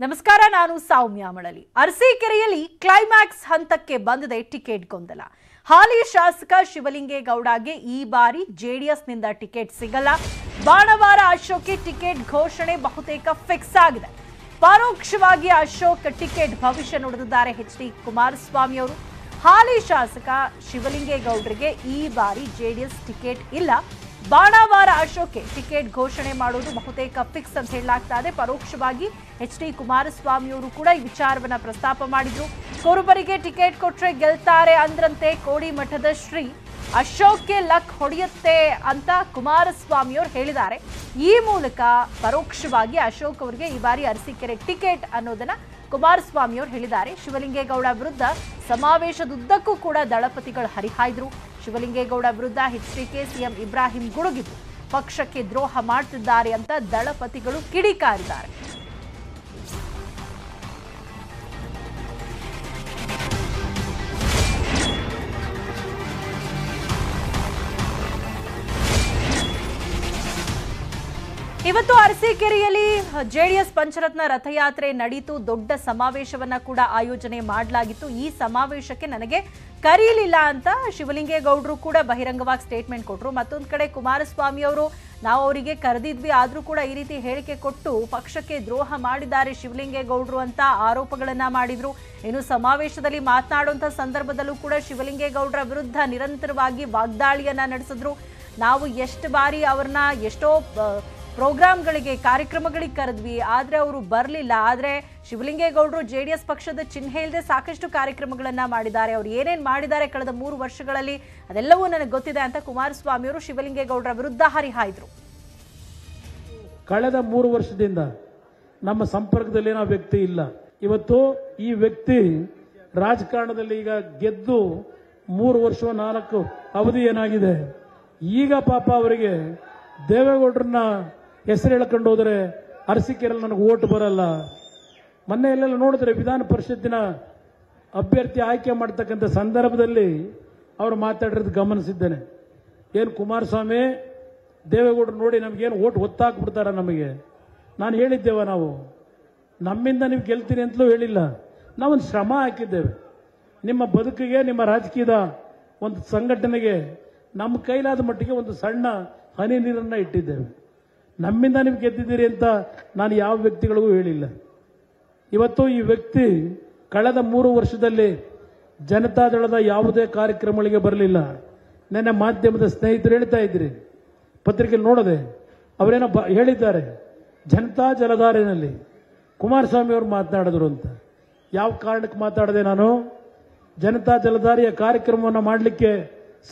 ನಮಸ್ಕಾರ, ನಾನು ಸೌಮ್ಯ ಮಳಲಿ. ಅರಸೀಕೆರೆಯಲ್ಲಿ ಕ್ಲೈಮ್ಯಾಕ್ಸ್ ಹಂತಕ್ಕೆ ಬಂದಿದೆ ಟಿಕೆಟ್ ಗೊಂದಲ. ಹಾಲಿ ಶಾಸಕ ಶಿವಲಿಂಗೇಗೌಡಗೆ ಈ ಬಾರಿ ಜೆಡಿಎಸ್ನಿಂದ ಟಿಕೆಟ್ ಸಿಗಲ್ಲ. ಬಾಣವಾರ ಅಶೋಕ್ಗೆ ಟಿಕೆಟ್ ಘೋಷಣೆ ಬಹುತೇಕ ಫಿಕ್ಸ್ ಆಗಿದೆ. ಪರೋಕ್ಷವಾಗಿ ಅಶೋಕ್ ಟಿಕೆಟ್ ಭವಿಷ್ಯ ನುಡಿದಿದ್ದಾರೆ ಎಚ್.ಡಿ. ಕುಮಾರಸ್ವಾಮಿ ಅವರು. ಹಾಲಿ ಶಾಸಕ ಶಿವಲಿಂಗೇಗೌಡರಿಗೆ ಈ ಬಾರಿ ಜೆಡಿಎಸ್ ಟಿಕೆಟ್ ಇಲ್ಲ. ಬಾಣವಾರ ಅಶೋಕ್ಗೆ ಟಿಕೆಟ್ ಘೋಷಣೆ ಮಾಡುವುದು ಬಹುತೇಕ ಫಿಕ್ಸ್ ಅಂತ ಹೇಳಲಾಗ್ತಾ ಇದೆ. ಪರೋಕ್ಷವಾಗಿ ಎಚ್.ಡಿ. ಕುಮಾರಸ್ವಾಮಿ ಅವರು ಕೂಡ ಈ ವಿಚಾರವನ್ನ ಪ್ರಸ್ತಾಪ ಮಾಡಿದ್ರು. ಕುರುಬರಿಗೆ ಟಿಕೆಟ್ ಕೊಟ್ರೆ ಗೆಲ್ತಾರೆ ಅಂದ್ರಂತೆ ಕೋಡಿಮಠದ ಶ್ರೀ ಅಶೋಕ್ಗೆ ಲಕ್ ಹೊಡೆಯುತ್ತೆ ಅಂತ ಕುಮಾರಸ್ವಾಮಿ ಅವರು ಹೇಳಿದ್ದಾರೆ. ಈ ಮೂಲಕ ಪರೋಕ್ಷವಾಗಿ ಅಶೋಕ್ ಅವರಿಗೆ ಈ ಬಾರಿ ಅರಸೀಕೆರೆ ಟಿಕೆಟ್ ಅನ್ನೋದನ್ನ ಕುಮಾರಸ್ವಾಮಿ ಅವರು ಹೇಳಿದ್ದಾರೆ. ಶಿವಲಿಂಗೇಗೌಡ ವಿರುದ್ಧ ಸಮಾವೇಶದುದ್ದಕ್ಕೂ ಕೂಡ ದಳಪತಿಗಳು ಹರಿಹಾಯ್ದ್ರು. ಶಿವಲಿಂಗೇಗೌಡ ವಿರುದ್ಧ ಎಚ್ಡಿಕೆ ಸಿಎಂ ಇಬ್ರಾಹಿಂ ಗುಡುಗಿದ್ರು. ಪಕ್ಷಕ್ಕೆ ದ್ರೋಹ ಮಾಡ್ತಿದ್ದಾರೆ ಅಂತ ದಳಪತಿಗಳು ಕಿಡಿಕಾರಿದ್ದಾರೆ. ಇವತ್ತು ಅರಸೀಕೆರೆಯಲ್ಲಿ ಜೆಡಿಎಸ್ ಪಂಚರತ್ನ ರಥಯಾತ್ರೆ ನಡೆಯಿತು. ದೊಡ್ಡ ಸಮಾವೇಶವನ್ನ ಕೂಡ ಆಯೋಜನೆ ಮಾಡಲಾಗಿತ್ತು. ಈ ಸಮಾವೇಶಕ್ಕೆ ನನಗೆ ಕರೀಲಿಲ್ಲ ಅಂತ ಶಿವಲಿಂಗೇಗೌಡರು ಕೂಡ ಬಹಿರಂಗವಾಗಿ ಸ್ಟೇಟ್ಮೆಂಟ್ ಕೊಟ್ಟರು. ಮತ್ತೊಂದು ಕಡೆ ಕುಮಾರಸ್ವಾಮಿ ಅವರು ನಾವು ಅವರಿಗೆ ಕರೆದಿದ್ವಿ, ಆದರೂ ಕೂಡ ಈ ರೀತಿ ಹೇಳಿಕೆ ಕೊಟ್ಟು ಪಕ್ಷಕ್ಕೆ ದ್ರೋಹ ಮಾಡಿದ್ದಾರೆ ಶಿವಲಿಂಗೇಗೌಡರು ಅಂತ ಆರೋಪಗಳನ್ನ ಮಾಡಿದ್ರು. ಇನ್ನು ಸಮಾವೇಶದಲ್ಲಿ ಮಾತನಾಡುವಂಥ ಸಂದರ್ಭದಲ್ಲೂ ಕೂಡ ಶಿವಲಿಂಗೇಗೌಡರ ವಿರುದ್ಧ ನಿರಂತರವಾಗಿ ವಾಗ್ದಾಳಿಯನ್ನ ನಡೆಸಿದ್ರು. ನಾವು ಎಷ್ಟು ಬಾರಿ ಅವ್ರನ್ನ ಎಷ್ಟೋ ಪ್ರೋಗ್ರಾಮ್ಗಳಿಗೆ ಕಾರ್ಯಕ್ರಮಗಳಿಗೆ ಕರೆದ್ವಿ, ಆದರೆ ಅವರು ಬರಲಿಲ್ಲ. ಆದರೆ ಶಿವಲಿಂಗೇಗೌಡರು ಜೆಡಿಎಸ್ ಪಕ್ಷದ ಚಿಹ್ನೆ ಇಲ್ಲದೆ ಸಾಕಷ್ಟು ಕಾರ್ಯಕ್ರಮಗಳನ್ನ ಮಾಡಿದ್ದಾರೆ. ಅವರು ಏನೇನು ಮಾಡಿದ್ದಾರೆ ಕಳೆದ 3 ವರ್ಷಗಳಲ್ಲಿ ಅದೆಲ್ಲವೂ ನನಗೆ ಗೊತ್ತಿದೆ ಅಂತ ಕುಮಾರಸ್ವಾಮಿ ಅವರು ಶಿವಲಿಂಗೇಗೌಡರ ವಿರುದ್ಧ ಹರಿಹಾಯ್ದ್ರು. ಕಳೆದ 3 ವರ್ಷದಿಂದ ನಮ್ಮ ಸಂಪರ್ಕದಲ್ಲಿ ಏನೋ ವ್ಯಕ್ತಿ ಇಲ್ಲ. ಇವತ್ತು ಈ ವ್ಯಕ್ತಿ ರಾಜಕಾರಣದಲ್ಲಿ ಈಗ ಗೆದ್ದು 3 ವರ್ಷ 4 ಅವಧಿ ಏನಾಗಿದೆ. ಈಗ ಪಾಪ ಅವರಿಗೆ ದೇವೇಗೌಡರನ್ನ ಹೆಸರು ಹೇಳ್ಕೊಂಡು ಹೋದರೆ ಅರಸೀಕೆರೆಯಲ್ಲಿ ನನಗೆ ಓಟ್ ಬರಲ್ಲ. ಮೊನ್ನೆ ಎಲ್ಲೆಲ್ಲ ನೋಡಿದ್ರೆ ವಿಧಾನ ಪರಿಷತ್ತಿನ ಅಭ್ಯರ್ಥಿ ಆಯ್ಕೆ ಮಾಡ್ತಕ್ಕಂಥ ಸಂದರ್ಭದಲ್ಲಿ ಅವರು ಮಾತಾಡಿರೋದು ಗಮನಿಸಿದ್ದೇನೆ. ಏನು ಕುಮಾರಸ್ವಾಮಿ ದೇವೇಗೌಡರು ನೋಡಿ ನಮಗೇನು ಓಟ್ ಒತ್ತಾಕ್ಬಿಡ್ತಾರ ನಮಗೆ. ನಾನು ಹೇಳಿದ್ದೇವೆ, ನಾವು ನಮ್ಮಿಂದ ನೀವು ಗೆಲ್ತೀರಿ ಅಂತಲೂ ಹೇಳಿಲ್ಲ. ನಾವೊಂದು ಶ್ರಮ ಹಾಕಿದ್ದೇವೆ. ನಿಮ್ಮ ಬದುಕಿಗೆ, ನಿಮ್ಮ ರಾಜಕೀಯದ ಒಂದು ಸಂಘಟನೆಗೆ ನಮ್ಮ ಕೈಲಾದ ಮಟ್ಟಿಗೆ ಒಂದು ಸಣ್ಣ ಹನಿ ನೀರನ್ನು ಇಟ್ಟಿದ್ದೇವೆ. ನಮ್ಮಿಂದ ನೀವು ಗೆದ್ದಿದ್ದೀರಿ ಅಂತ ನಾನು ಯಾವ ವ್ಯಕ್ತಿಗಳಿಗೂ ಹೇಳಿಲ್ಲ. ಇವತ್ತು ಈ ವ್ಯಕ್ತಿ ಕಳೆದ 3 ವರ್ಷದಲ್ಲಿ ಜನತಾದಳದ ಯಾವುದೇ ಕಾರ್ಯಕ್ರಮಗಳಿಗೆ ಬರಲಿಲ್ಲ. ನೆನ್ನೆ ಮಾಧ್ಯಮದ ಸ್ನೇಹಿತರು ಹೇಳ್ತಾ ಇದ್ರಿ, ಪತ್ರಿಕೆಯಲ್ಲಿ ನೋಡದೆ ಅವರೇನೋ ಹೇಳಿದ್ದಾರೆ, ಜನತಾ ಜಲಧಾರೆಯಲ್ಲಿ ಕುಮಾರಸ್ವಾಮಿ ಅವರು ಮಾತನಾಡಿದ್ರು ಅಂತ. ಯಾವ ಕಾರಣಕ್ಕೆ ಮಾತಾಡದೆ ನಾನು? ಜನತಾ ಜಲಧಾರೆಯ ಕಾರ್ಯಕ್ರಮವನ್ನು ಮಾಡಲಿಕ್ಕೆ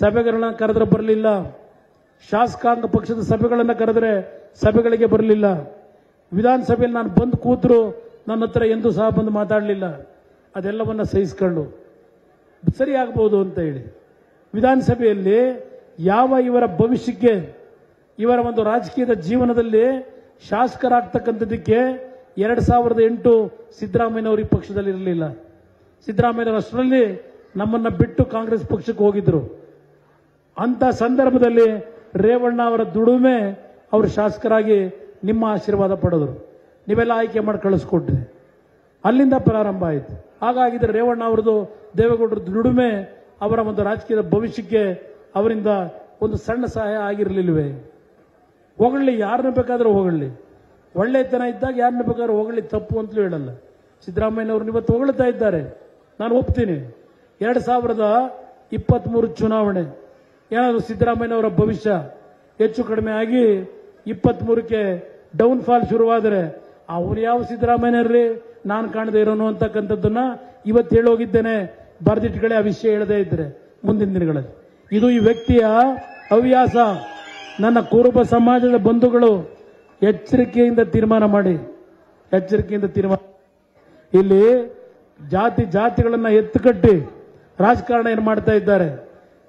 ಸಭೆಗಳನ್ನ ಕರೆದ್ರೆ ಬರಲಿಲ್ಲ. ಶಾಸಕಾಂಗ ಪಕ್ಷದ ಸಭೆಗಳನ್ನು ಕರೆದ್ರೆ ಸಭೆಗಳಿಗೆ ಬರಲಿಲ್ಲ. ವಿಧಾನಸಭೆಯಲ್ಲಿ ನಾನು ಬಂದು ಕೂತರು ನನ್ನ ಹತ್ರ ಎಂದೂ ಸಹ ಬಂದು ಮಾತಾಡಲಿಲ್ಲ. ಅದೆಲ್ಲವನ್ನ ಸಹಿಸಿಕೊಂಡು ಸರಿ ಆಗ್ಬೋದು ಅಂತ ಹೇಳಿ ವಿಧಾನಸಭೆಯಲ್ಲಿ ಯಾವ ಇವರ ಭವಿಷ್ಯಕ್ಕೆ, ಇವರ ಒಂದು ರಾಜಕೀಯದ ಜೀವನದಲ್ಲಿ ಶಾಸಕರಾಗ್ತಕ್ಕಂಥದ್ದಕ್ಕೆ 2008 ಸಿದ್ದರಾಮಯ್ಯನವರು ಈ ಪಕ್ಷದಲ್ಲಿ ಇರಲಿಲ್ಲ. ಸಿದ್ದರಾಮಯ್ಯನವರು ಅಷ್ಟರಲ್ಲಿ ನಮ್ಮನ್ನ ಬಿಟ್ಟು ಕಾಂಗ್ರೆಸ್ ಪಕ್ಷಕ್ಕೆ ಹೋಗಿದ್ರು. ಅಂತ ಸಂದರ್ಭದಲ್ಲಿ ರೇವಣ್ಣ ಅವರ ದುಡಿಮೆ ಅವರು ಶಾಸಕರಾಗಿ ನಿಮ್ಮ ಆಶೀರ್ವಾದ ಪಡೆದರು. ನೀವೆಲ್ಲ ಆಯ್ಕೆ ಮಾಡಿ ಕಳಿಸ್ಕೊಟ್ರಿ. ಅಲ್ಲಿಂದ ಪ್ರಾರಂಭ ಆಯಿತು. ಹಾಗಾಗಿದ್ರೆ ರೇವಣ್ಣ ಅವರದು, ದೇವೇಗೌಡರ ದುಡಿಮೆ ಅವರ ಒಂದು ರಾಜಕೀಯದ ಭವಿಷ್ಯಕ್ಕೆ ಅವರಿಂದ ಒಂದು ಸಣ್ಣ ಸಹಾಯ ಆಗಿರಲಿಲ್ವೇ? ಹೊಗಳ್ಳಿ, ಯಾರನ್ನ ಬೇಕಾದ್ರೂ ಹೊಗಳ್ಳಿ. ಒಳ್ಳೆತನ ಇದ್ದಾಗ ಯಾರನ್ನ ಬೇಕಾದ್ರೂ ಹೊಗಳ್ಳಿ, ತಪ್ಪು ಅಂತಲೂ ಹೇಳಲ್ಲ. ಸಿದ್ದರಾಮಯ್ಯನವ್ರನ್ನ ಇವತ್ತು ಹೊಗಳ್ತಾ ಇದ್ದಾರೆ, ನಾನು ಒಪ್ತೀನಿ. 2023 ಚುನಾವಣೆ ಏನಾದರೂ ಸಿದ್ದರಾಮಯ್ಯನವರ ಭವಿಷ್ಯ ಹೆಚ್ಚು ಕಡಿಮೆ ಆಗಿ 23ಕ್ಕೆ ಡೌನ್ ಫಾಲ್ ಶುರುವಾದರೆ ಅವ್ರು ಯಾವ ಸಿದ್ದರಾಮಯ್ಯನವ್ರಿ ನಾನು ಕಾಣದೇ ಇರೋನು ಅಂತಕ್ಕಂಥದ್ದನ್ನ ಇವತ್ತು ಹೇಳೋಗಿದ್ದೇನೆ. ಬರೆದಿಟ್ಟುಗಳೇ ಆ ವಿಷಯ ಹೇಳದೇ ಇದ್ರೆ ಮುಂದಿನ ದಿನಗಳಲ್ಲಿ. ಇದು ಈ ವ್ಯಕ್ತಿಯ ಹವ್ಯಾಸ. ನನ್ನ ಕುರುಬ ಸಮಾಜದ ಬಂಧುಗಳು ಎಚ್ಚರಿಕೆಯಿಂದ ತೀರ್ಮಾನ ಮಾಡಿ, ಇಲ್ಲಿ ಜಾತಿಗಳನ್ನ ಎತ್ತುಕಟ್ಟಿ ರಾಜಕಾರಣ ಏನು ಮಾಡ್ತಾ ಇದ್ದಾರೆ.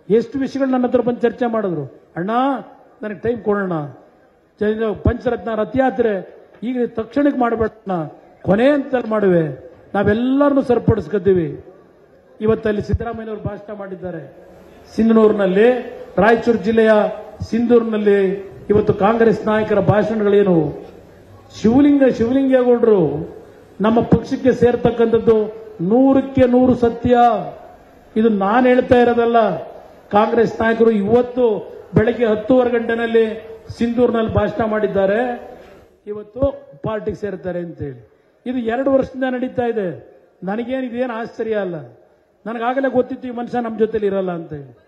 ಎಷ್ಟು ವಿಷಯಗಳು ನನ್ನ ಹತ್ರ ಬಂದು ಚರ್ಚೆ ಮಾಡಿದ್ರು. ಅಣ್ಣ ನನಗೆ ಟೈಮ್ ಕೊಡೋಣ, ಪಂಚರತ್ನ ರಥಯಾತ್ರೆ ಈಗ ತಕ್ಷಣಕ್ಕೆ ಮಾಡಬೇಡ, ಕೊನೆ ಅಂತ ಮಾಡುವೆ, ನಾವೆಲ್ಲರನ್ನೂ ಸರಿಪಡಿಸ್ಕೊತೀವಿ. ಇವತ್ತಲ್ಲಿ ಸಿದ್ದರಾಮಯ್ಯನವರು ಭಾಷಣ ಮಾಡಿದ್ದಾರೆ ಸಿಂಧನೂರಿನಲ್ಲಿ, ರಾಯಚೂರು ಜಿಲ್ಲೆಯ ಸಿಂಧೂರಿನಲ್ಲಿ. ಇವತ್ತು ಕಾಂಗ್ರೆಸ್ ನಾಯಕರ ಭಾಷಣಗಳೇನು? ಶಿವಲಿಂಗೇಗೌಡರು ನಮ್ಮ ಪಕ್ಷಕ್ಕೆ ಸೇರ್ತಕ್ಕಂಥದ್ದು 100ಕ್ಕೆ 100 ಸತ್ಯ. ಇದು ನಾನು ಹೇಳ್ತಾ ಇರೋದಲ್ಲ. ಕಾಂಗ್ರೆಸ್ ನಾಯಕರು ಇವತ್ತು ಬೆಳಗ್ಗೆ 10:15 ಗಂಟೆನಲ್ಲಿ ಸಿಂಧೂರಿನಲ್ಲಿ ಭಾಷಣ ಮಾಡಿದ್ದಾರೆ. ಇವತ್ತು ಪಾರ್ಟಿಗೆ ಸೇರ್ತಾರೆ ಅಂತೇಳಿ. ಇದು 2 ವರ್ಷದಿಂದ ನಡೀತಾ ಇದೆ. ನನಗೇನು ಇದೇನು ಆಶ್ಚರ್ಯ ಅಲ್ಲ. ನನಗಾಗಲೇ ಗೊತ್ತಿತ್ತು ಈ ಮನುಷ್ಯ ನಮ್ಮ ಜೊತೆಲಿ ಇರಲ್ಲ ಅಂತ ಹೇಳಿ.